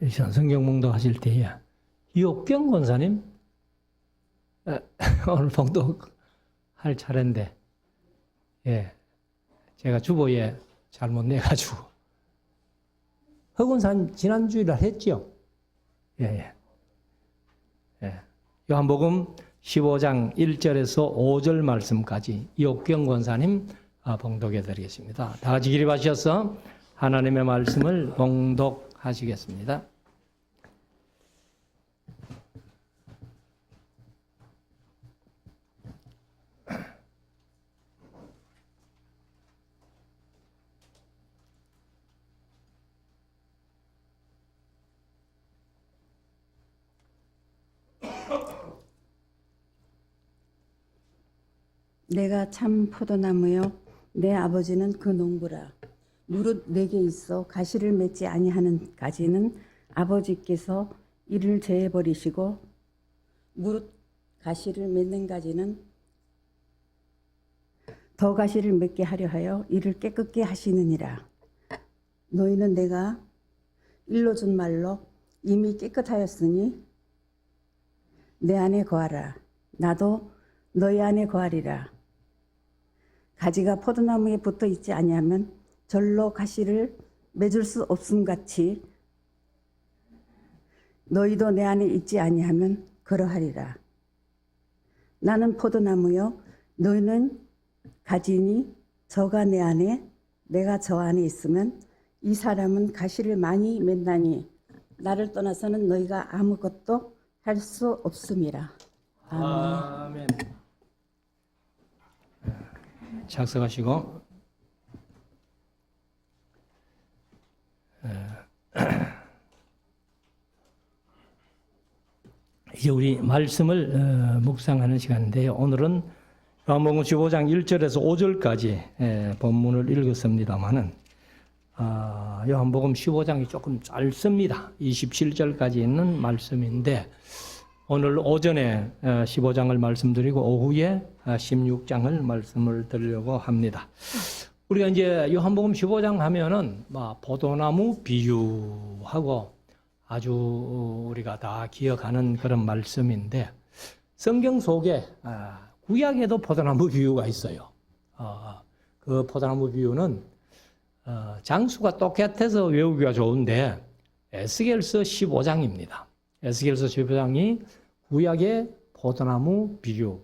성경 봉독하실 때에 이옥경 권사님 오늘 봉독할 차례인데, 예, 제가 주보에 잘못 내가지고 허 권사님 지난주일날 했죠? 예. 요한복음 15장 1절에서 5절 말씀까지 이옥경 권사님 봉독해 드리겠습니다. 다 같이 기립하셔서 하나님의 말씀을 봉독하시겠습니다. 내가 참 포도나무요 내 아버지는 그 농부라. 무릇 내게 있어 가시를 맺지 아니하는 가지는 아버지께서 이를 제해 버리시고, 무릇 가시를 맺는 가지는 더 가시를 맺게 하려 하여 이를 깨끗게 하시느니라. 너희는 내가 일러준 말로 이미 깨끗하였으니 내 안에 거하라. 나도 너희 안에 거하리라. 가지가 포도나무에 붙어 있지 아니하면 절로 가시를 맺을 수 없음 같이 너희도 내 안에 있지 아니하면 그러하리라. 나는 포도나무요 너희는 가지니, 저가 내 안에 내가 저 안에 있으면 이 사람은 가시를 많이 맺나니 나를 떠나서는 너희가 아무것도 할 수 없음이라. 아멘. 작성하시고, 이제 우리 말씀을 묵상하는 시간인데요. 오늘은 요한복음 15장 1절에서 5절까지 본문을 읽었습니다마는 요한복음 15장이 조금 짧습니다. 27절까지 있는 말씀인데, 오늘 오전에 15장을 말씀드리고 오후에 16장을 말씀을 드리려고 합니다. 우리가 이제 요한복음 15장 하면은 포도나무 비유하고 아주 우리가 다 기억하는 그런 말씀인데, 성경 속에 구약에도 포도나무 비유가 있어요. 그 포도나무 비유는 장수가 똑같아서 외우기가 좋은데 에스겔서 15장입니다. 에스겔서 15장이 구약의 포도나무 비유,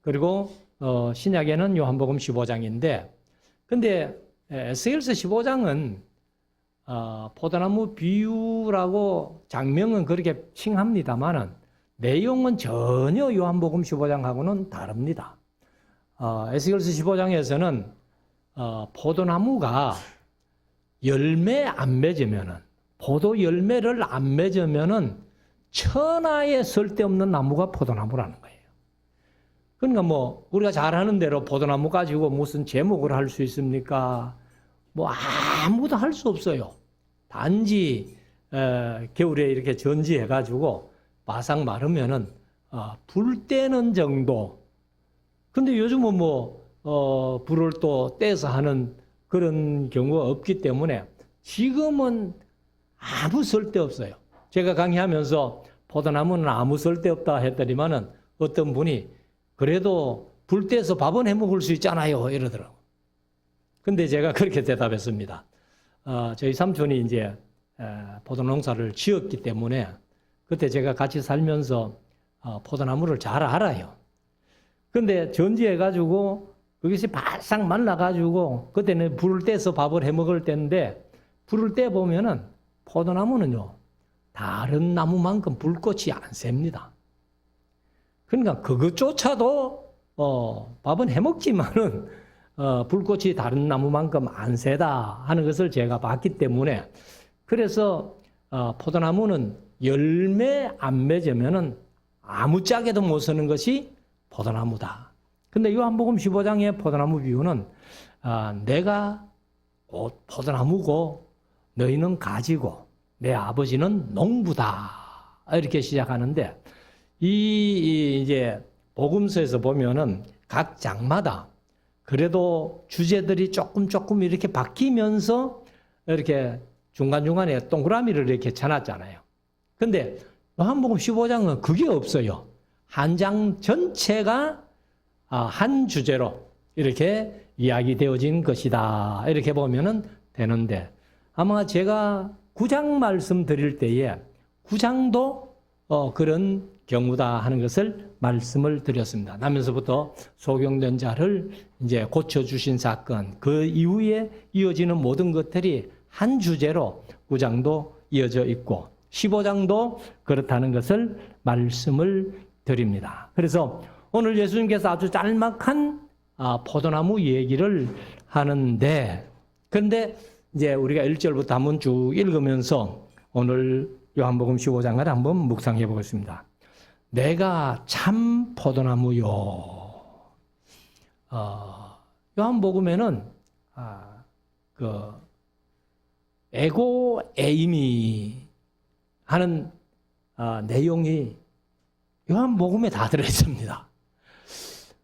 그리고 신약에는 요한복음 15장인데, 근데 에스겔서 15장은 포도나무 비유라고 장명은 그렇게 칭합니다만은 내용은 전혀 요한복음 15장하고는 다릅니다. 에스겔서 15장에서는 포도나무가 열매 안 맺으면은, 포도 열매를 안 맺으면은 천하에 쓸데없는 나무가 포도나무라는 거예요. 그러니까 우리가 잘 아는 대로 포도나무 가지고 무슨 제목을 할 수 있습니까? 아무도 할 수 없어요. 단지 겨울에 이렇게 전지해 가지고 바싹 마르면은 불 떼는 정도. 근데 요즘은 불을 또 떼서 하는 그런 경우가 없기 때문에 지금은 아무 쓸데없어요. 제가 강의하면서 포도나무는 아무 쓸데없다 했더니만은 어떤 분이 그래도 불 떼서 밥은 해 먹을 수 있잖아요, 이러더라고요. 근데 제가 그렇게 대답했습니다. 저희 삼촌이 이제 포도농사를 지었기 때문에 그때 제가 같이 살면서 포도나무를 잘 알아요. 근데 전지해가지고 그것이 바싹 말라가지고 그때는 불을 떼서 밥을 해 먹을 때인데, 불을 떼보면은 포도나무는요 다른 나무만큼 불꽃이 안 셉니다. 그러니까 그것조차도 밥은 해먹지만은 불꽃이 다른 나무만큼 안 세다 하는 것을 제가 봤기 때문에, 그래서 포도나무는 열매 안 맺으면은 아무짝에도 못 서는 것이 포도나무다. 근데 요한복음 15장의 포도나무 비유는 내가 곧 포도나무고 너희는 가지고 내 아버지는 농부다, 이렇게 시작하는데, 이제 복음서에서 보면은 각 장마다 그래도 주제들이 조금 이렇게 바뀌면서 이렇게 중간중간에 동그라미를 이렇게 쳐놨잖아요. 근데 요한복음 15장은 그게 없어요. 한 장 전체가 한 주제로 이렇게 이야기되어진 것이다. 이렇게 보면은 되는데, 아마 제가 9장 말씀 드릴 때에 9장도 그런 경우다 하는 것을 말씀을 드렸습니다. 나면서부터 소경된 자를 이제 고쳐주신 사건, 그 이후에 이어지는 모든 것들이 한 주제로 9장도 이어져 있고 15장도 그렇다는 것을 말씀을 드립니다. 그래서 오늘 예수님께서 아주 짤막한 포도나무 얘기를 하는데, 그런데 이제 우리가 1절부터 한번 쭉 읽으면서 오늘 요한복음 15장을 한번 묵상해 보겠습니다. 내가 참 포도나무요. 요한복음에는 그 에고 에이미 하는 내용이 요한복음에 다 들어있습니다.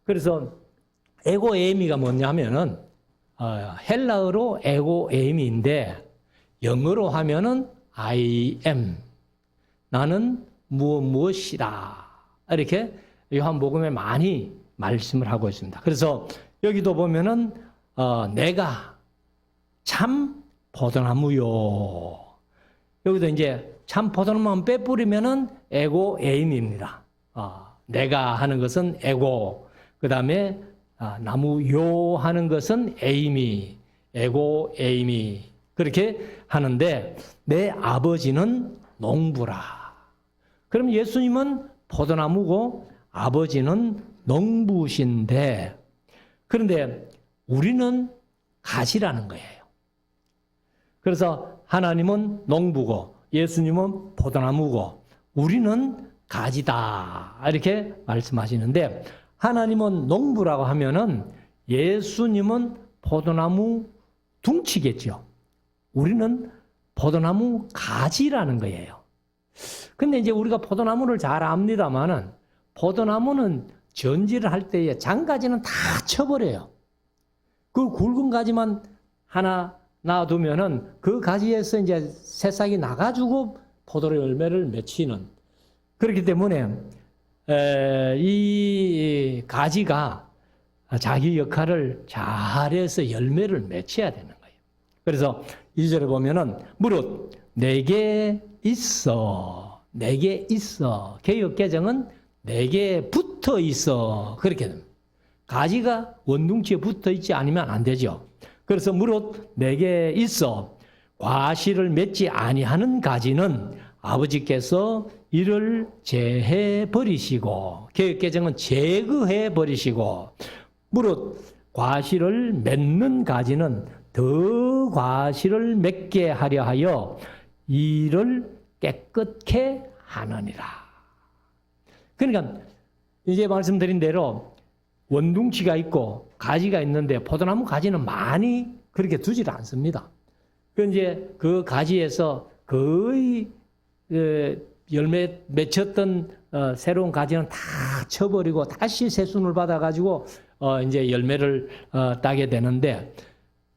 그래서 에고 에이미가 뭐냐면은 헬라어로 에고 에이미인데 영어로 하면은 I am, 나는 무엇이다. 이렇게 요한복음에 많이 말씀을 하고 있습니다. 그래서 여기도 보면은 내가 참 포도나무요. 여기도 이제 참 포도나무만 빼뿌리면은 에고 에임입니다. 내가 하는 것은 에고, 그 다음에 나무요 하는 것은 에이미, 에고 에이미 그렇게 하는데, 내 아버지는 농부라. 그럼 예수님은 포도나무고 아버지는 농부신데, 그런데 우리는 가지라는 거예요. 그래서 하나님은 농부고 예수님은 포도나무고 우리는 가지다 이렇게 말씀하시는데, 하나님은 농부라고 하면은 예수님은 포도나무 둥치겠죠. 우리는 포도나무 가지라는 거예요. 근데 이제 우리가 포도나무를 잘 압니다만은 포도나무는 전지를 할 때에 장가지는 다 쳐버려요. 그 굵은 가지만 하나 놔두면은 그 가지에서 이제 새싹이 나가지고 포도 열매를 맺히는, 그렇기 때문에 이 가지가 자기 역할을 잘해서 열매를 맺혀야 되는 거예요. 그래서 2절에 보면은 무릇 내게 있어, 내게 있어. 개역개정은 내게 붙어 있어. 그렇게 됩니다. 가지가 원둥치에 붙어 있지 않으면 안 되죠. 그래서 무릇 내게 있어 과실을 맺지 아니하는 가지는 아버지께서 이를 제해 버리시고, 개역개정은 제거해 버리시고, 무릇 과실을 맺는 가지는 더 과실을 맺게 하려 하여 이를 깨끗게 하느니라. 그러니까 이제 말씀드린 대로 원둥치가 있고 가지가 있는데 포도나무 가지는 많이 그렇게 두질 않습니다. 이제 그 가지에서 거의 열매 맺혔던 새로운 가지는 다 쳐버리고 다시 새순을 받아가지고 이제 열매를 따게 되는데,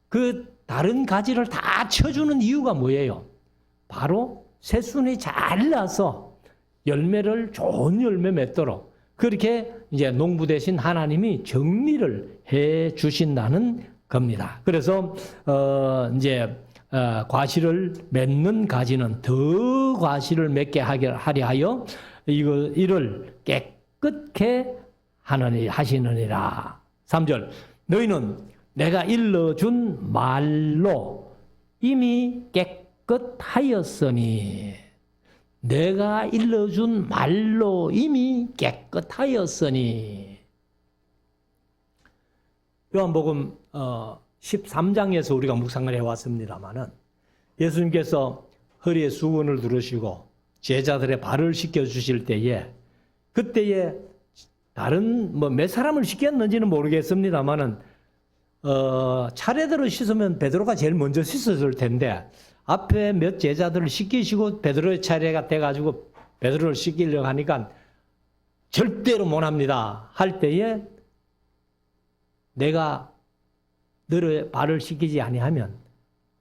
그 다른 가지를 다 쳐주는 이유가 뭐예요? 바로 새순이 잘 나서 열매를 좋은 열매 맺도록 그렇게 이제 농부 대신 하나님이 정리를 해 주신다는 겁니다. 그래서 이제 과실을 맺는 가지는 더 과실을 맺게 하려 하여 이를 깨끗게 하시느니라. 3절 너희는 내가 일러준 말로 이미 깨끗하였으니, 내가 일러준 말로 이미 깨끗하였으니. 요한복음 13장에서 우리가 묵상을 해왔습니다마는 예수님께서 허리에 수건을 두르시고 제자들의 발을 씻겨주실 때에, 그때에 다른 몇 사람을 씻겼는지는 모르겠습니다마는 차례대로 씻으면 베드로가 제일 먼저 씻었을 텐데 앞에 몇 제자들을 씻기시고 베드로의 차례가 돼가지고 베드로를 씻기려고 하니까 절대로 못합니다 할 때에, 내가 너의 발을 씻기지 아니하면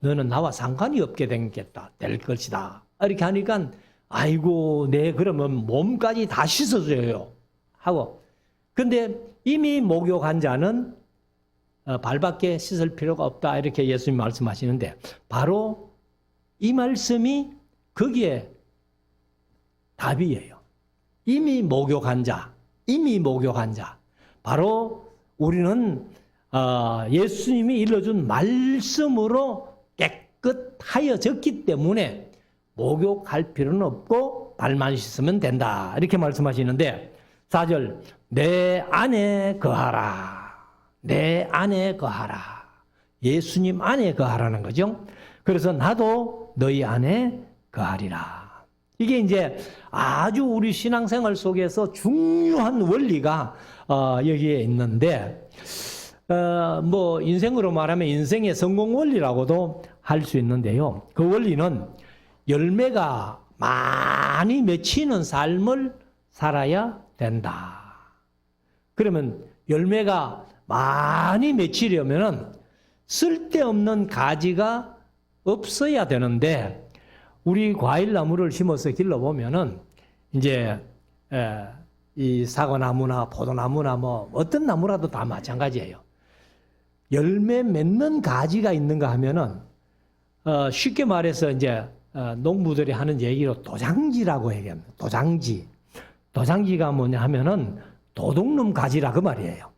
너는 나와 상관이 없게 될 것이다. 이렇게 하니까 아이고 네 그러면 몸까지 다 씻어줘요 하고, 근데 이미 목욕한 자는 발밖에 씻을 필요가 없다 이렇게 예수님 말씀하시는데, 바로 이 말씀이 거기에 답이에요. 이미 목욕한 자, 바로 우리는 예수님이 일러준 말씀으로 깨끗하여졌기 때문에 목욕할 필요는 없고 발만 씻으면 된다 이렇게 말씀하시는데, 4절 내 안에 거하라. 내 안에 거하라. 예수님 안에 거하라는 거죠. 그래서 나도 너희 안에 거하리라. 이게 이제 아주 우리 신앙생활 속에서 중요한 원리가 여기에 있는데, 뭐 인생으로 말하면 인생의 성공 원리라고도 할 수 있는데요. 그 원리는 열매가 많이 맺히는 삶을 살아야 된다. 그러면 열매가 많이 맺히려면 쓸데없는 가지가 없어야 되는데, 우리 과일나무를 심어서 길러보면은 이제 이 사과나무나 포도나무나 뭐 어떤 나무라도 다 마찬가지예요. 열매 맺는 가지가 있는가 하면은 쉽게 말해서 이제 농부들이 하는 얘기로 도장지라고 얘기합니다. 도장지가 뭐냐 하면은 도둑놈 가지라 그 말이에요.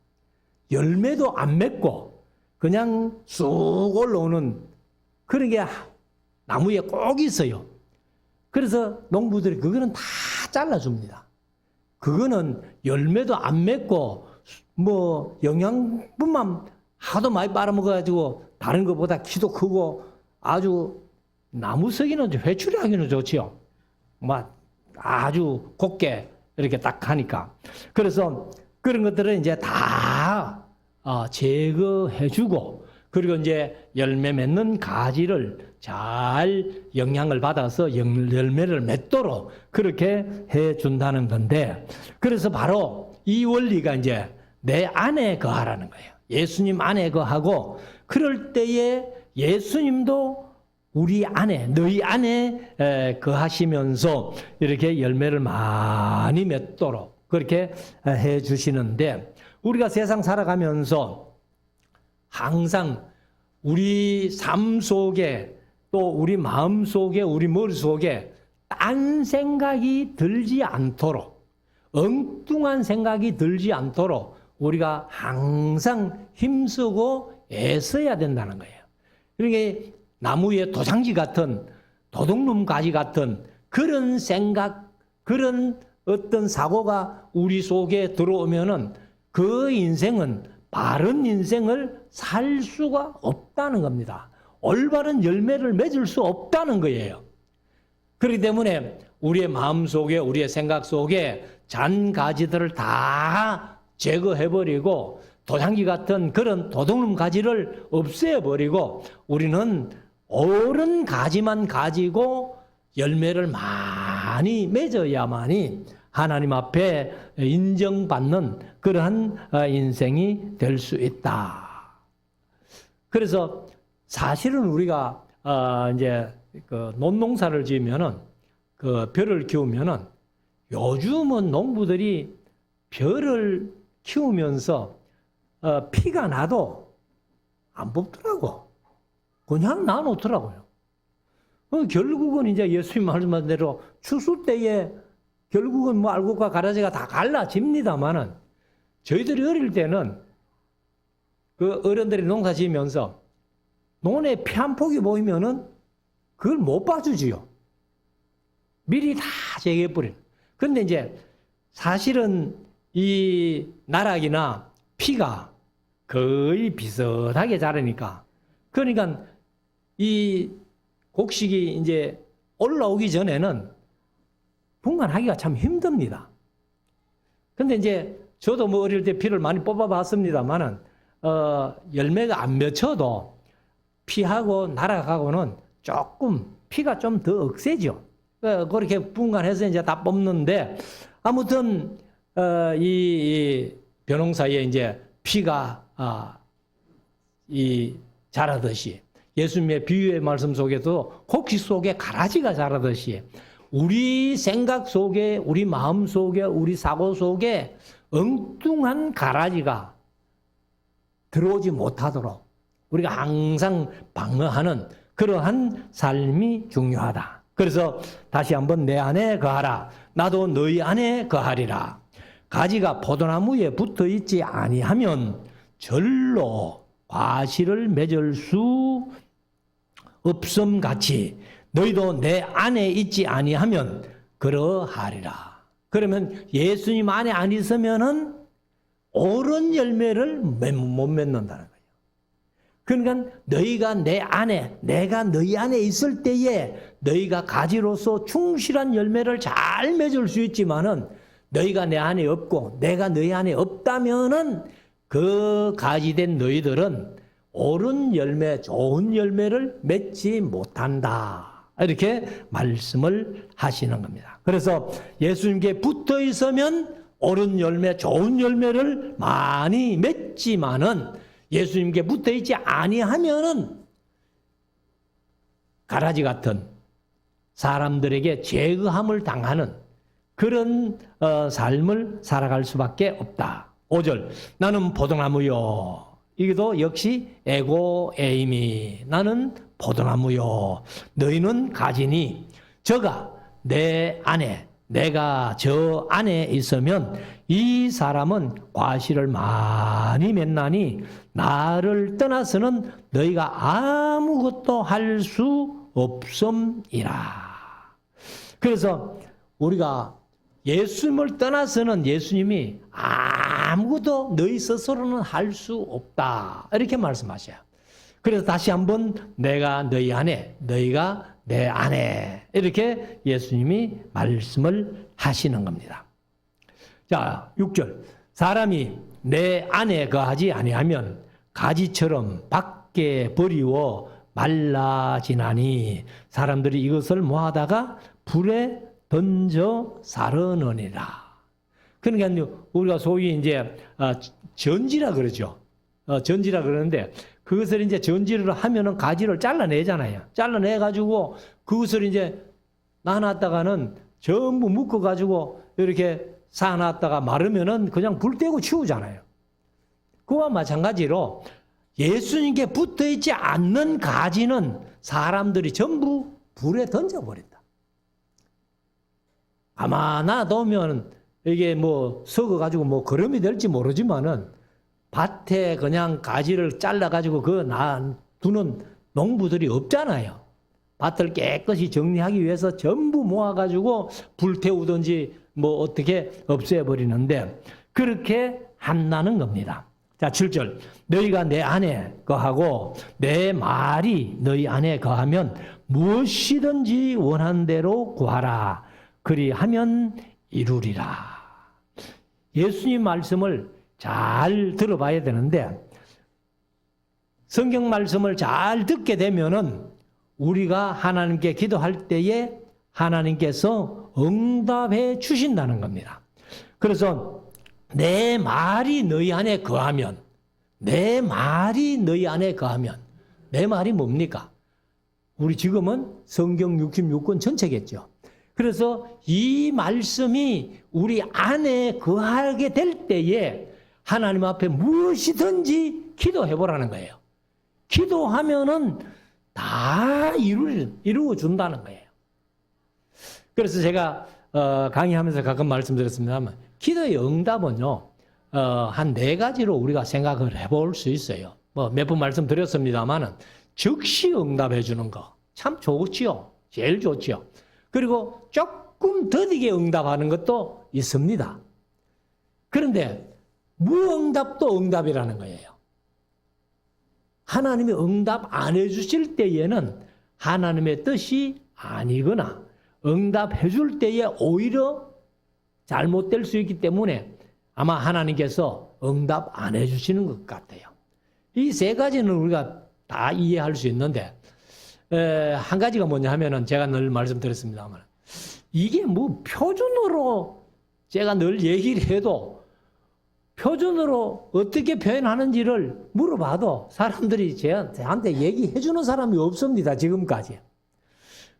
열매도 안 맺고 그냥 쑥 올라오는 그런 게 나무에 꼭 있어요. 그래서 농부들이 그거는 다 잘라줍니다. 그거는 열매도 안 맺고 뭐 영양분만 하도 많이 빨아먹어가지고 다른 것보다 키도 크고 아주 나무석이는 회출하기는 좋지요. 막 아주 곱게 이렇게 딱 하니까. 그래서 그런 것들은 이제 다 제거해주고, 그리고 이제 열매 맺는 가지를 잘 영양을 받아서 열매를 맺도록 그렇게 해준다는 건데, 그래서 바로 이 원리가 이제 내 안에 거하라는 거예요. 예수님 안에 거하고, 그럴 때에 예수님도 우리 안에, 너희 안에 거하시면서 이렇게 열매를 많이 맺도록 그렇게 해 주시는데, 우리가 세상 살아가면서 항상 우리 삶 속에 또 우리 마음 속에 우리 머릿속에 딴 생각이 들지 않도록, 엉뚱한 생각이 들지 않도록 우리가 항상 힘쓰고 애써야 된다는 거예요. 그러니까 나무의 도장지 같은 도둑놈 가지 같은 그런 생각, 그런 어떤 사고가 우리 속에 들어오면은 그 인생은 바른 인생을 살 수가 없다는 겁니다. 올바른 열매를 맺을 수 없다는 거예요. 그렇기 때문에 우리의 마음 속에, 우리의 생각 속에 잔 가지들을 다 제거해버리고 도장지 같은 그런 도둑놈 가지를 없애버리고 우리는 옳은 가지만 가지고 열매를 많이 맺어야만이 하나님 앞에 인정받는 그러한 인생이 될 수 있다. 그래서 사실은 우리가 이제 그 논농사를 지으면은 그 벼를 키우면은 요즘은 농부들이 벼를 키우면서 피가 나도 안 뽑더라고. 그냥 놔놓더라고요. 결국은 이제 예수님 말씀한 대로 추수 때에 결국은 뭐 알곡과 가라지가 다 갈라집니다만은, 저희들이 어릴 때는 그 어른들이 농사 지으면서 논에 피 한 폭이 보이면은 그걸 못 봐주지요. 미리 다 제거해버려요. 그런데 이제 사실은 이 나락이나 피가 거의 비슷하게 자라니까, 그러니까 이 곡식이 이제 올라오기 전에는 분간하기가 참 힘듭니다. 근데 이제 저도 뭐 어릴 때 피를 많이 뽑아봤습니다만은 열매가 안 맺혀도 피하고 나락하고는 조금 피가 좀 더 억세죠. 그렇게 분간해서 이제 다 뽑는데, 아무튼 이 벼농사에 이제 피가 이 자라듯이 예수님의 비유의 말씀 속에도 곡식 속에 가라지가 자라듯이 우리 생각 속에, 우리 마음 속에, 우리 사고 속에 엉뚱한 가라지가 들어오지 못하도록 우리가 항상 방어하는 그러한 삶이 중요하다. 그래서 다시 한번 내 안에 거하라. 나도 너희 안에 거하리라. 가지가 포도나무에 붙어 있지 아니하면 절로 과실을 맺을 수 없음 같이 너희도 내 안에 있지 아니하면 그러하리라. 그러면 예수님 안에 안 있으면은 옳은 열매를 못 맺는다는 거예요. 그러니까 너희가 내 안에, 내가 너희 안에 있을 때에 너희가 가지로서 충실한 열매를 잘 맺을 수 있지만은 너희가 내 안에 없고 내가 너희 안에 없다면은 그 가지된 너희들은 옳은 열매, 좋은 열매를 맺지 못한다. 이렇게 말씀을 하시는 겁니다. 그래서 예수님께 붙어 있으면 옳은 열매, 좋은 열매를 많이 맺지만은 예수님께 붙어 있지 아니하면은 가라지 같은 사람들에게 제거함을 당하는 그런 삶을 살아갈 수밖에 없다. 5절 나는 포도나무요. 이것도 역시 에고 에이미. 나는 포도나무요. 너희는 가지니 저가 내 안에 내가 저 안에 있으면 이 사람은 과실을 많이 맺나니 나를 떠나서는 너희가 아무것도 할 수 없음이라. 그래서 우리가 예수님을 떠나서는 예수님이 아무것도 너희 스스로는 할 수 없다. 이렇게 말씀하셔요. 그래서 다시 한번 내가 너희 안에, 너희가 내 안에 이렇게 예수님이 말씀을 하시는 겁니다. 자, 6절. 사람이 내 안에 거하지 아니하면 가지처럼 밖에 버리워 말라지나니 사람들이 이것을 모아다가 불에 던져 사르느니라. 그러니까 우리가 소위 이제 전지라 그러죠. 전지라 그러는데 그것을 이제 전지를 하면은 가지를 잘라내잖아요. 잘라내가지고 그것을 이제 놔놨다가는 전부 묶어가지고 이렇게 사놨다가 마르면은 그냥 불 떼고 치우잖아요. 그와 마찬가지로 예수님께 붙어 있지 않는 가지는 사람들이 전부 불에 던져버린다. 가만 놔두면 이게 뭐 썩어가지고 뭐 거름이 될지 모르지만은 밭에 그냥 가지를 잘라가지고 두는 농부들이 없잖아요. 밭을 깨끗이 정리하기 위해서 전부 모아가지고 불태우든지 뭐 어떻게 없애버리는데 그렇게 한다는 겁니다. 자, 7절. 너희가 내 안에 거하고 내 말이 너희 안에 거하면 무엇이든지 원하는 대로 구하라. 그리하면 이루리라. 예수님 말씀을 잘 들어봐야 되는데 성경 말씀을 잘 듣게 되면은 우리가 하나님께 기도할 때에 하나님께서 응답해 주신다는 겁니다. 그래서 내 말이 너희 안에 거하면, 내 말이 너희 안에 거하면, 내 말이 뭡니까? 우리 지금은 성경 66권 전체겠죠. 그래서 이 말씀이 우리 안에 거하게 될 때에 하나님 앞에 무엇이든지 기도해 보라는 거예요. 기도하면은 다 이루어 준다는 거예요. 그래서 제가 강의하면서 가끔 말씀드렸습니다만 기도의 응답은요 한 4가지로 우리가 생각을 해볼 수 있어요. 뭐 몇 번 말씀드렸습니다만은 즉시 응답해 주는 거 참 좋지요. 제일 좋지요. 그리고 조금 더디게 응답하는 것도 있습니다. 그런데 무응답도 응답이라는 거예요. 하나님이 응답 안 해주실 때에는 하나님의 뜻이 아니거나 응답해 줄 때에 오히려 잘못될 수 있기 때문에 아마 하나님께서 응답 안 해주시는 것 같아요. 이 3가지는 우리가 다 이해할 수 있는데 한 가지가 뭐냐 하면은 제가 늘 말씀드렸습니다만 이게 뭐 표준어로 제가 늘 얘기를 해도 표준어로 어떻게 표현하는지를 물어봐도 사람들이 저한테 얘기해 주는 사람이 없습니다. 지금까지.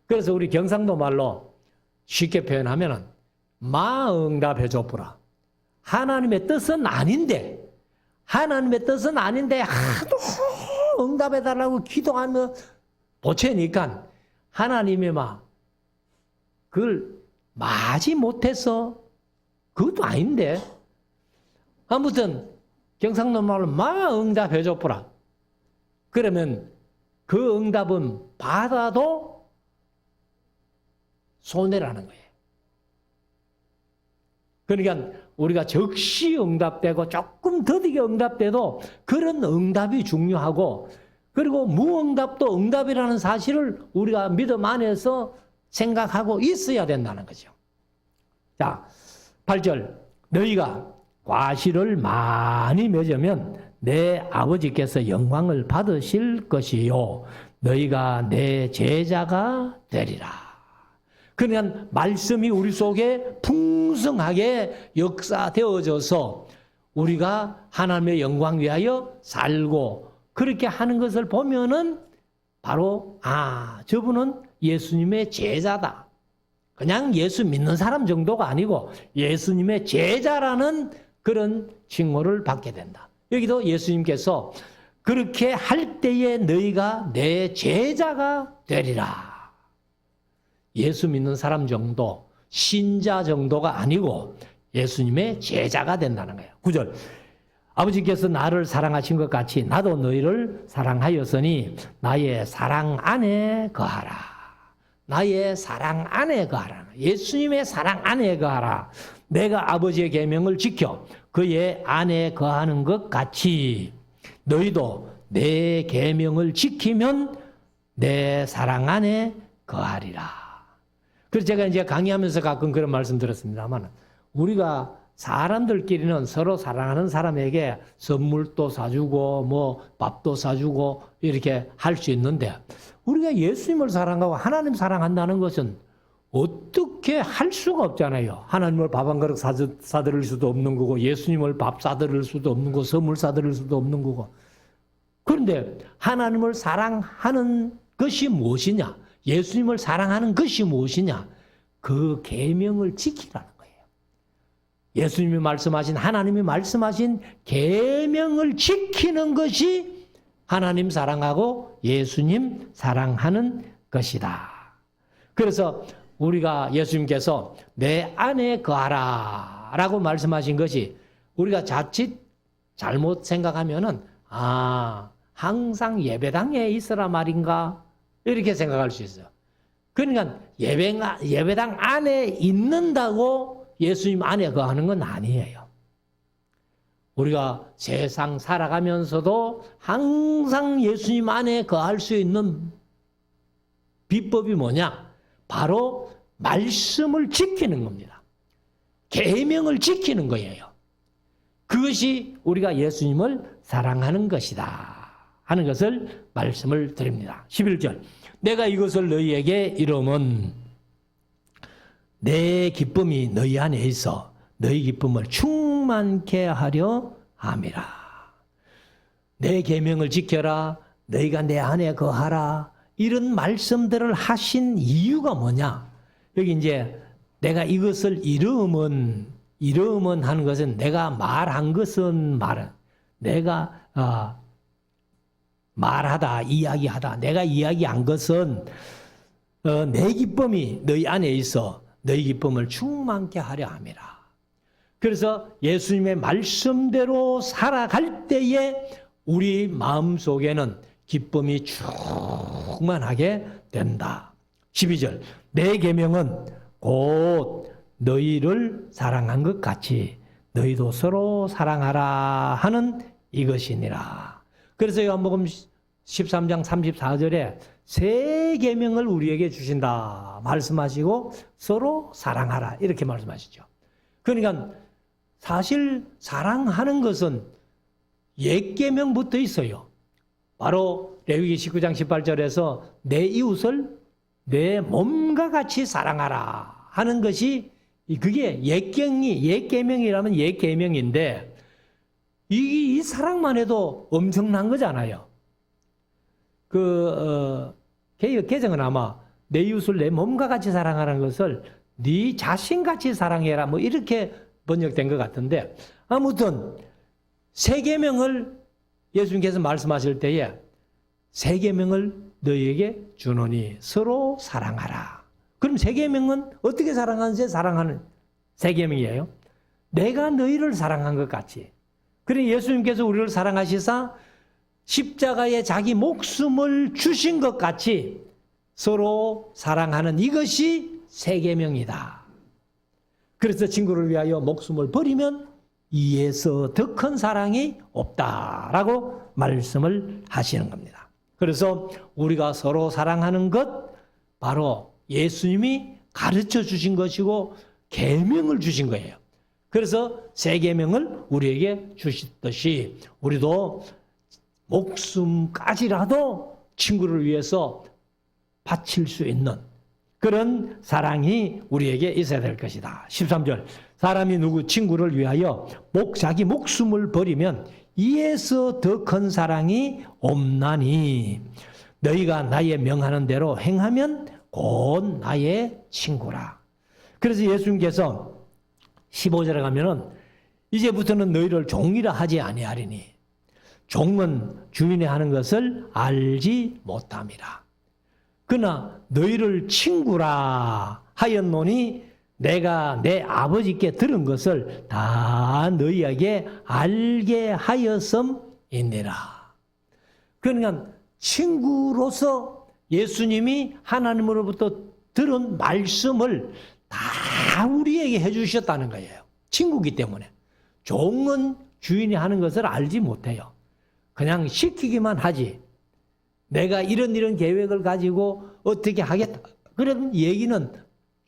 그래서 우리 경상도 말로 쉽게 표현하면은 마응답해 줘보라. 하나님의 뜻은 아닌데 하도 응답해 달라고 기도하며 보채니까 하나님이 막 그걸 마지 못해서 그것도 아닌데 아무튼 경상도 말로 응답해 줘보라. 그러면 그 응답은 받아도 손해라는 거예요. 그러니까 우리가 즉시 응답되고 조금 더디게 응답돼도 그런 응답이 중요하고 그리고 무응답도 응답이라는 사실을 우리가 믿음 안에서 생각하고 있어야 된다는 거죠. 자, 8절. 너희가 과실을 많이 맺으면 내 아버지께서 영광을 받으실 것이요 너희가 내 제자가 되리라. 그러니까 말씀이 우리 속에 풍성하게 역사되어져서 우리가 하나님의 영광 위하여 살고 그렇게 하는 것을 보면은 바로 저분은 예수님의 제자다. 그냥 예수 믿는 사람 정도가 아니고 예수님의 제자라는 그런 칭호를 받게 된다. 여기도 예수님께서 그렇게 할 때에 너희가 내 제자가 되리라. 예수 믿는 사람 정도, 신자 정도가 아니고 예수님의 제자가 된다는 거예요. 9절. 아버지께서 나를 사랑하신 것 같이 나도 너희를 사랑하였으니 나의 사랑 안에 거하라. 나의 사랑 안에 거하라. 예수님의 사랑 안에 거하라. 내가 아버지의 계명을 지켜 그의 안에 거하는 것 같이 너희도 내 계명을 지키면 내 사랑 안에 거하리라. 그래서 제가 이제 강의하면서 가끔 그런 말씀 들었습니다만 우리가 사람들끼리는 서로 사랑하는 사람에게 선물도 사주고 뭐 밥도 사주고 이렇게 할 수 있는데 우리가 예수님을 사랑하고 하나님 사랑한다는 것은 어떻게 할 수가 없잖아요. 하나님을 밥 한 그릇 사드릴 수도 없는 거고 예수님을 밥 사드릴 수도 없는 거고 선물 사드릴 수도 없는 거고. 그런데 하나님을 사랑하는 것이 무엇이냐? 예수님을 사랑하는 것이 무엇이냐? 그 계명을 지키라는 거예요. 예수님이 말씀하신 하나님이 말씀하신 계명을 지키는 것이 하나님 사랑하고 예수님 사랑하는 것이다. 그래서 우리가 예수님께서 내 안에 거하라 라고 말씀하신 것이 우리가 자칫 잘못 생각하면은 항상 예배당에 있으라 말인가 이렇게 생각할 수 있어요. 그러니까 예배당 안에 있는다고 예수님 안에 거하는 건 아니에요. 우리가 세상 살아가면서도 항상 예수님 안에 거할 수 있는 비법이 뭐냐? 바로 말씀을 지키는 겁니다. 계명을 지키는 거예요. 그것이 우리가 예수님을 사랑하는 것이다 하는 것을 말씀을 드립니다. 11절. 내가 이것을 너희에게 이름은 내 기쁨이 너희 안에 있어 너희 기쁨을 충만케 하려 함이라. 내 계명을 지켜라. 너희가 내 안에 거하라. 이런 말씀들을 하신 이유가 뭐냐? 여기 이제 내가 이것을 이름은 하는 것은 내가 말한 것은 내가 말하다, 이야기하다. 내가 이야기한 것은 내 기쁨이 너희 안에 있어 너희 기쁨을 충만케 하려 함이라. 그래서 예수님의 말씀대로 살아갈 때에 우리 마음속에는 기쁨이 충만하게 된다. 12절. 내 계명은 곧 너희를 사랑한 것 같이 너희도 서로 사랑하라 하는 이것이니라. 그래서 요한복음 13장 34절에 새 계명을 우리에게 주신다 말씀하시고 서로 사랑하라 이렇게 말씀하시죠. 그러니까 사실 사랑하는 것은 옛 계명부터 있어요. 바로 레위기 19장 18절에서 내 이웃을 내 몸과 같이 사랑하라 하는 것이 그게 옛 계명이라면 옛 계명인데 이 사랑만 해도 엄청난 거잖아요. 개역 개정은 아마 내 이웃을 내 몸과 같이 사랑하는 것을 네 자신같이 사랑해라 뭐 이렇게 번역된 것 같은데, 아무튼 세 계명을 예수님께서 말씀하실 때에 세 계명을 너희에게 주노니 서로 사랑하라. 그럼 세 계명은 어떻게 사랑하는지 사랑하는 세 계명이에요. 내가 너희를 사랑한 것 같이. 그래 예수님께서 우리를 사랑하시사 십자가에 자기 목숨을 주신 것 같이 서로 사랑하는 이것이 세 계명이다. 그래서 친구를 위하여 목숨을 버리면 이에서 더 큰 사랑이 없다라고 말씀을 하시는 겁니다. 그래서 우리가 서로 사랑하는 것 바로 예수님이 가르쳐 주신 것이고 계명을 주신 거예요. 그래서 세 계명을 우리에게 주시듯이 우리도 목숨까지라도 친구를 위해서 바칠 수 있는 그런 사랑이 우리에게 있어야 될 것이다. 13절 사람이 누구 친구를 위하여 자기 목숨을 버리면 이에서 더 큰 사랑이 없나니 너희가 나의 명하는 대로 행하면 곧 나의 친구라. 그래서 예수님께서 15절에 가면은 이제부터는 너희를 종이라 하지 아니하리니 종은 주인이 하는 것을 알지 못함이라. 그러나 너희를 친구라 하였노니 내가 내 아버지께 들은 것을 다 너희에게 알게 하였음이니라. 그러니까 친구로서 예수님이 하나님으로부터 들은 말씀을 다 우리에게 해주셨다는 거예요. 친구이기 때문에. 종은 주인이 하는 것을 알지 못해요. 그냥 시키기만 하지. 내가 이런 계획을 가지고 어떻게 하겠다. 그런 얘기는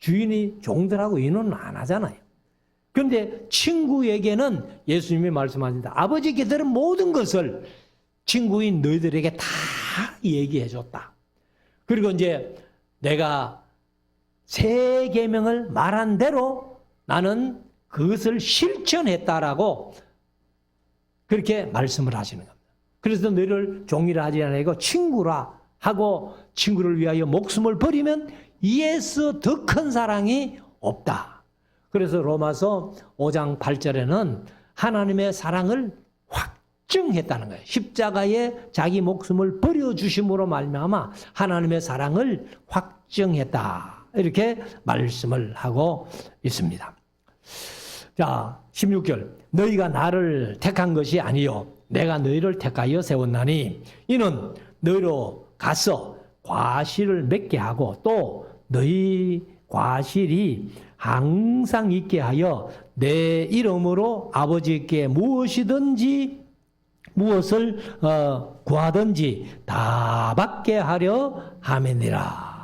주인이 종들하고 의논은 안 하잖아요. 그런데 친구에게는 예수님이 말씀하신다. 아버지께 들은 모든 것을 친구인 너희들에게 다 얘기해 줬다. 그리고 이제 내가 세 계명을 말한 대로 나는 그것을 실천했다라고 그렇게 말씀을 하시는 겁니다. 그래서 너희를 종이라 하지 아니하고 친구라 하고 친구를 위하여 목숨을 버리면 이에서 더 큰 사랑이 없다. 그래서 로마서 5장 8절에는 하나님의 사랑을 확증했다는 거예요. 십자가에 자기 목숨을 버려주심으로 말미암아 하나님의 사랑을 확증했다. 이렇게 말씀을 하고 있습니다. 자, 16절 너희가 나를 택한 것이 아니요 내가 너희를 택하여 세웠나니 이는 너희로 가서 과실을 맺게 하고 또 너희 과실이 항상 있게 하여 내 이름으로 아버지께 무엇을 구하든지 다 받게 하려 함이니라.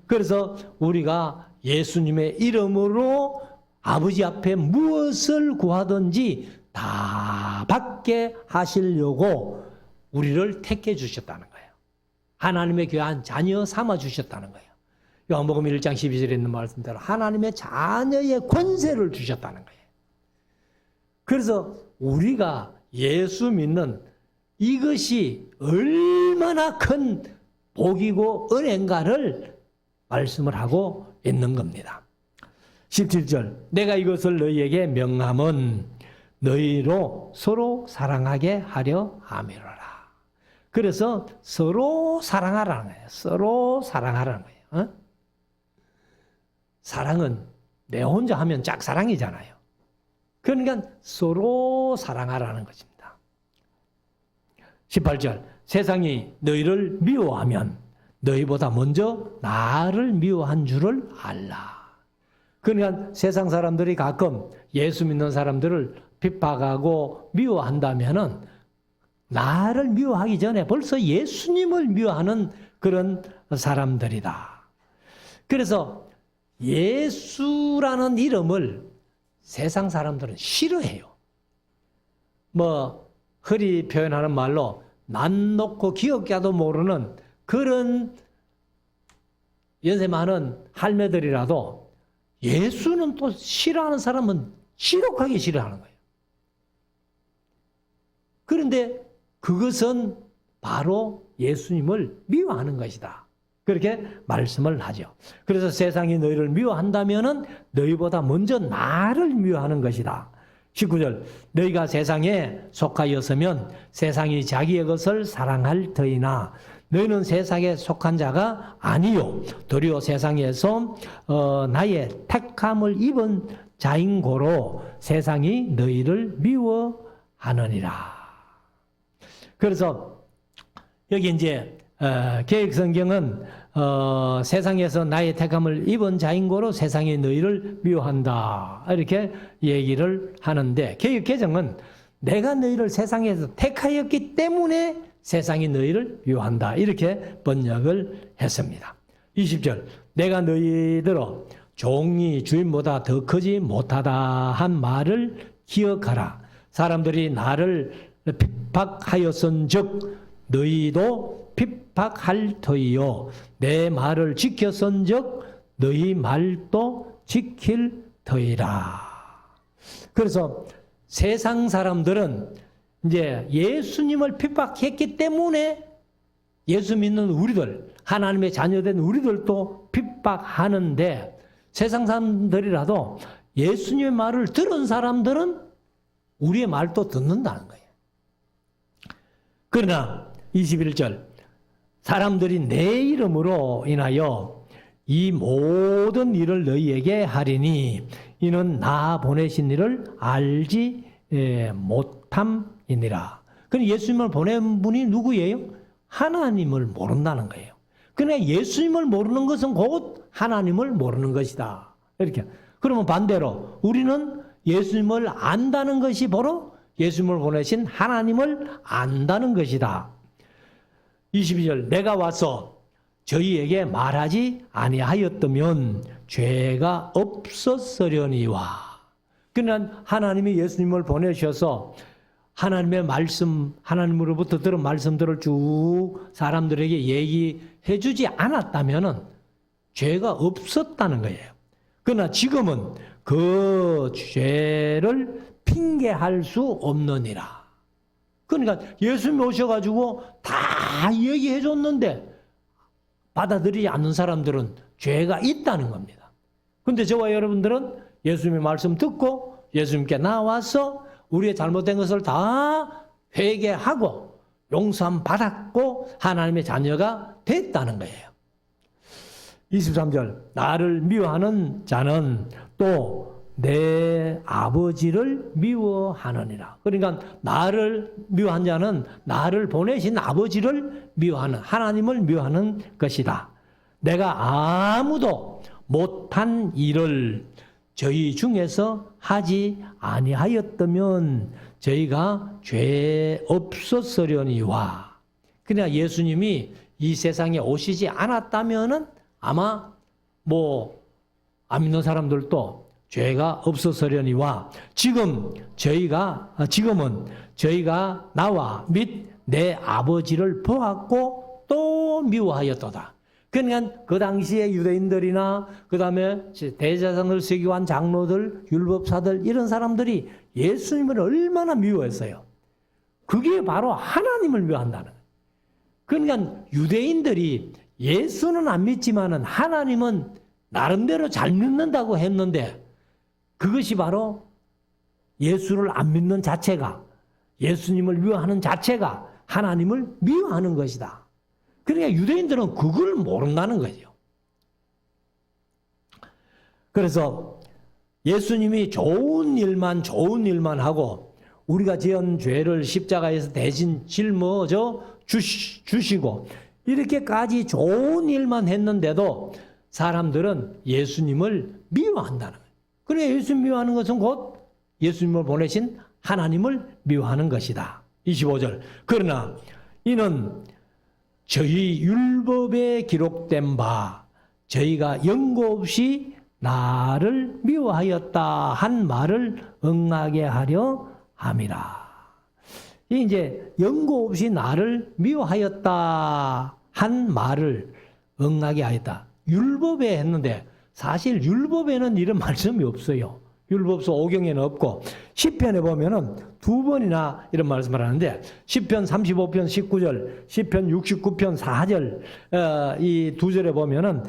그래서 우리가 예수님의 이름으로 아버지 앞에 무엇을 구하든지 다 받게 하시려고 우리를 택해 주셨다는 거예요. 하나님의 귀한 자녀 삼아 주셨다는 거예요. 요한복음 1장 12절에 있는 말씀대로 하나님의 자녀의 권세를 주셨다는 거예요. 그래서 우리가 예수 믿는 이것이 얼마나 큰 복이고 은혜인가를 말씀을 하고 있는 겁니다. 17절 내가 이것을 너희에게 명함은 너희로 서로 사랑하게 하려 함이로라. 그래서 서로 사랑하라는 거예요. 서로 사랑하라는 거예요. 사랑은 내 혼자 하면 짝사랑이잖아요. 그러니까 서로 사랑하라는 것입니다. 18절 세상이 너희를 미워하면 너희보다 먼저 나를 미워한 줄을 알라. 그러니까 세상 사람들이 가끔 예수 믿는 사람들을 핍박하고 미워한다면은 나를 미워하기 전에 벌써 예수님을 미워하는 그런 사람들이다. 그래서 예수라는 이름을 세상 사람들은 싫어해요. 흔히 표현하는 말로 난 놓고 기억자도 모르는 그런 연세 많은 할매들이라도 예수는 또 싫어하는 사람은 지독하게 싫어하는 거예요. 그런데 그것은 바로 예수님을 미워하는 것이다. 그렇게 말씀을 하죠. 그래서 세상이 너희를 미워한다면은 너희보다 먼저 나를 미워하는 것이다. 19절 너희가 세상에 속하였으면 세상이 자기의 것을 사랑할 터이나 너희는 세상에 속한 자가 아니요 도리어 세상에서 나의 택함을 입은 자인 고로 세상이 너희를 미워하느니라. 그래서 여기 이제 개역 성경은 세상에서 나의 택함을 입은 자인 고로 세상이 너희를 미워한다 이렇게 얘기를 하는데, 개역 개정은 내가 너희를 세상에서 택하였기 때문에 세상이 너희를 미워한다 이렇게 번역을 했습니다. 20절 내가 너희들어 종이 주인보다 더 크지 못하다 한 말을 기억하라. 사람들이 나를 핍박하였은즉 너희도 핍박할 터이요 내 말을 지켰은즉 너희 말도 지킬 터이라. 그래서 세상 사람들은 이제 예수님을 핍박했기 때문에 예수 믿는 우리들, 하나님의 자녀된 우리들도 핍박하는데, 세상 사람들이라도 예수님의 말을 들은 사람들은 우리의 말도 듣는다는 거예요. 그러나 21절 사람들이 내 이름으로 인하여 이 모든 일을 너희에게 하리니 이는 나 보내신 이를 알지 못함이니라. 그럼 예수님을 보낸 분이 누구예요? 하나님을 모른다는 거예요. 그러나 예수님을 모르는 것은 곧 하나님을 모르는 것이다. 이렇게. 그러면 반대로 우리는 예수님을 안다는 것이 바로 예수님을 보내신 하나님을 안다는 것이다. 22절 내가 와서 저희에게 말하지 아니하였다면 죄가 없었으려니와. 그러나 하나님이 예수님을 보내셔서 하나님의 말씀, 하나님으로부터 들은 말씀들을 쭉 사람들에게 얘기해 주지 않았다면 죄가 없었다는 거예요. 그러나 지금은 그 죄를 핑계할 수 없느니라. 그러니까 예수님 오셔가지고 다 얘기해 줬는데 받아들이지 않는 사람들은 죄가 있다는 겁니다. 그런데 저와 여러분들은 예수님의 말씀 듣고 예수님께 나와서 우리의 잘못된 것을 다 회개하고 용서함 받았고 하나님의 자녀가 됐다는 거예요. 23절 나를 미워하는 자는 또 내 아버지를 미워하느니라. 그러니까 나를 미워한 자는 나를 보내신 아버지를 미워하는, 하나님을 미워하는 것이다. 내가 아무도 못한 일을 저희 중에서 하지 아니하였다면 저희가 죄 없었으려니와. 그러나 예수님이 이 세상에 오시지 않았다면은 아마 안 믿는 사람들도 죄가 없었으려니와 지금은 저희가 나와 및 내 아버지를 보았고 또 미워하였도다. 그러니까 그 당시에 유대인들이나 그 다음에 대제사장을 세기한 장로들, 율법사들 이런 사람들이 예수님을 얼마나 미워했어요. 그게 바로 하나님을 미워한다는 거예요. 그러니까 유대인들이 예수는 안 믿지만은 하나님은 나름대로 잘 믿는다고 했는데 그것이 바로 예수를 안 믿는 자체가, 예수님을 미워하는 자체가 하나님을 미워하는 것이다. 그러니까 유대인들은 그걸 모른다는 거죠. 그래서 예수님이 좋은 일만 하고 우리가 지은 죄를 십자가에서 대신 짊어져 주시고 이렇게까지 좋은 일만 했는데도 사람들은 예수님을 미워한다는 거예요. 그러니까 예수님 미워하는 것은 곧 예수님을 보내신 하나님을 미워하는 것이다. 25절 그러나 이는 저희 율법에 기록된 바 저희가 연고 없이 나를 미워하였다 한 말을 응하게 하려 함이라. 이제 연고 없이 나를 미워하였다 한 말을 응하게 하였다. 율법에 했는데 사실 율법에는 이런 말씀이 없어요. 율법서 5경에는 없고 시편에 보면은 2번이나 이런 말씀을 하는데 시편 35편 19절, 시편 69편 4절 이 2절에 보면은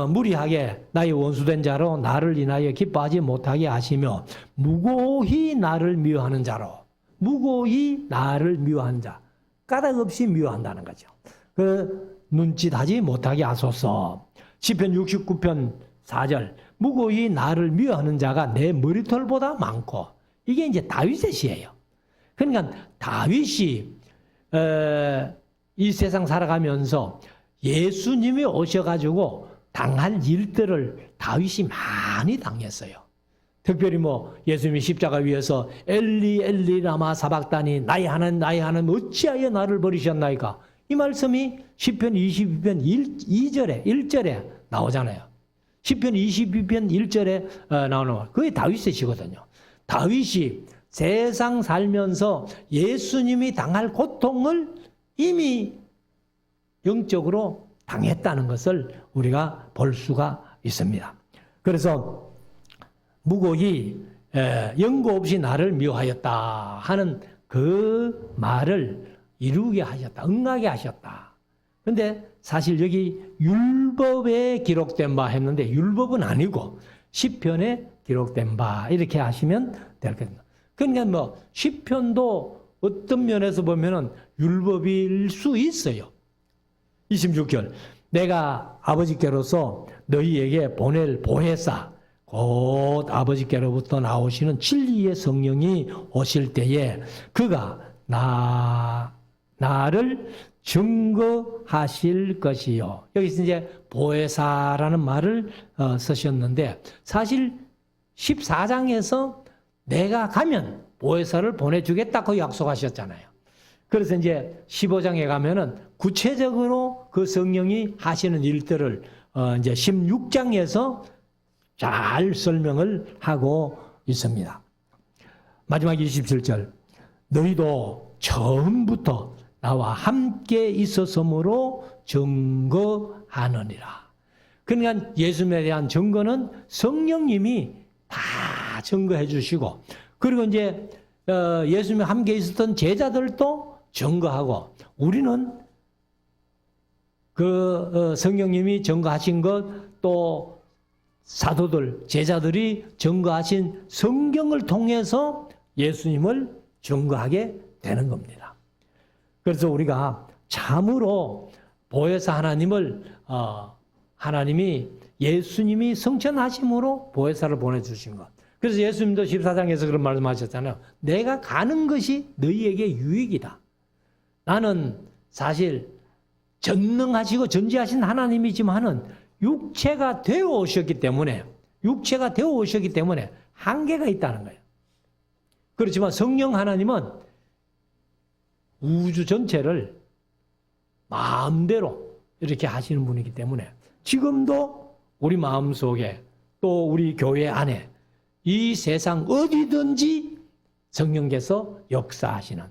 무리하게 나의 원수된 자로 나를 인하여 기뻐하지 못하게 하시며 무고히 나를 미워하는 자로 무고히 나를 미워한 자 까닭 없이 미워한다는 거죠. 그 눈짓하지 못하게 하소서. 시편 69편 4절 무고히 나를 미워하는 자가 내 머리털보다 많고 이게 이제 다윗의 시예요. 그러니까 다윗이 이 세상 살아가면서 예수님이 오셔가지고 당할 일들을 다윗이 많이 당했어요. 특별히 뭐 예수님이 십자가 위에서 엘리 엘리 라마 사박다니 나의 하나님 어찌하여 나를 버리셨나이까 이 말씀이 시편 22편 1절에 나오잖아요. 시편 22편 1절에 나오는 말 그게 다윗의 시거든요. 다윗이 세상 살면서 예수님이 당할 고통을 이미 영적으로 당했다는 것을 우리가 볼 수가 있습니다. 그래서 무고히 연고 없이 나를 미워하였다 하는 그 말을 이루게 하셨다. 응하게 하셨다. 그런데 사실 여기 율법에 기록된 바 했는데 율법은 아니고 시편에 기록된 바 이렇게 하시면 될 겁니다. 그러니까 뭐 시편도 어떤 면에서 보면은 율법일 수 있어요. 26절 내가 아버지께로서 너희에게 보낼 보혜사 곧 아버지께로부터 나오시는 진리의 성령이 오실 때에 그가 나를 증거하실 것이요. 여기서 이제 보혜사라는 말을 쓰셨는데 사실 14장에서 내가 가면 보혜사를 보내주겠다고 약속하셨잖아요. 그래서 이제 15장에 가면은 구체적으로 그 성령이 하시는 일들을 이제 16장에서 잘 설명을 하고 있습니다. 마지막 27절 너희도 처음부터 나와 함께 있었으므로 증거하느니라. 그러니까 예수님에 대한 증거는 성령님이 다 증거해 주시고 그리고 이제 예수님이 함께 있었던 제자들도 증거하고 우리는 그 성령님이 증거하신 것 또 사도들 제자들이 증거하신 성경을 통해서 예수님을 증거하게 되는 겁니다. 그래서 우리가 참으로 보혜사 하나님을 하나님이 예수님이 성천하심으로 보혜사를 보내주신 것. 그래서 예수님도 14장에서 그런 말씀하셨잖아요. 내가 가는 것이 너희에게 유익이다. 나는 사실 전능하시고 전지하신 하나님이지만은 육체가 되어 오셨기 때문에 한계가 있다는 거예요. 그렇지만 성령 하나님은 우주 전체를 마음대로 이렇게 하시는 분이기 때문에 지금도 우리 마음속에 또 우리 교회 안에 이 세상 어디든지 성령께서 역사하시는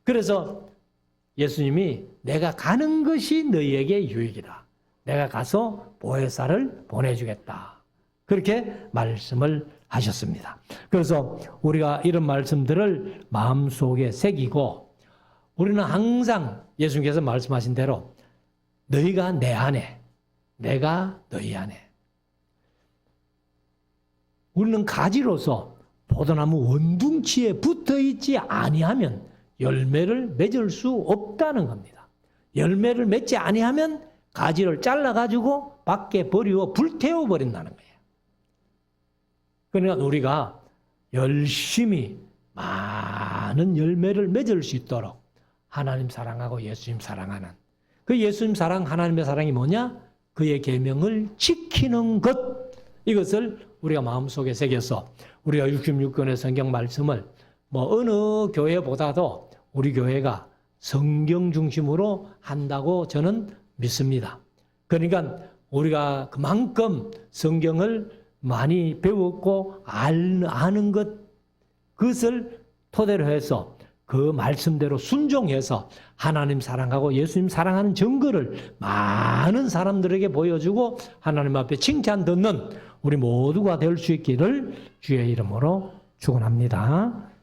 그래서 예수님이 내가 가는 것이 너희에게 유익이다. 내가 가서 보혜사를 보내주겠다. 그렇게 말씀을 하셨습니다. 그래서 우리가 이런 말씀들을 마음속에 새기고 우리는 항상 예수님께서 말씀하신 대로 너희가 내 안에 내가 너희 안에 우리는 가지로서 포도나무 원둥치에 붙어있지 아니하면 열매를 맺을 수 없다는 겁니다. 열매를 맺지 아니하면 가지를 잘라가지고 밖에 버리고 불태워버린다는 거예요. 그러니까 우리가 열심히 많은 열매를 맺을 수 있도록 하나님 사랑하고 예수님 사랑하는 그 예수님 사랑 하나님의 사랑이 뭐냐? 그의 계명을 지키는 것 이것을 우리가 마음속에 새겨서 우리가 66권의 성경 말씀을 뭐 어느 교회보다도 우리 교회가 성경 중심으로 한다고 저는 믿습니다. 그러니까 우리가 그만큼 성경을 많이 배웠고 아는 것 그것을 토대로 해서 그 말씀대로 순종해서 하나님 사랑하고 예수님 사랑하는 증거를 많은 사람들에게 보여주고 하나님 앞에 칭찬 듣는 우리 모두가 될 수 있기를 주의 이름으로 축원합니다.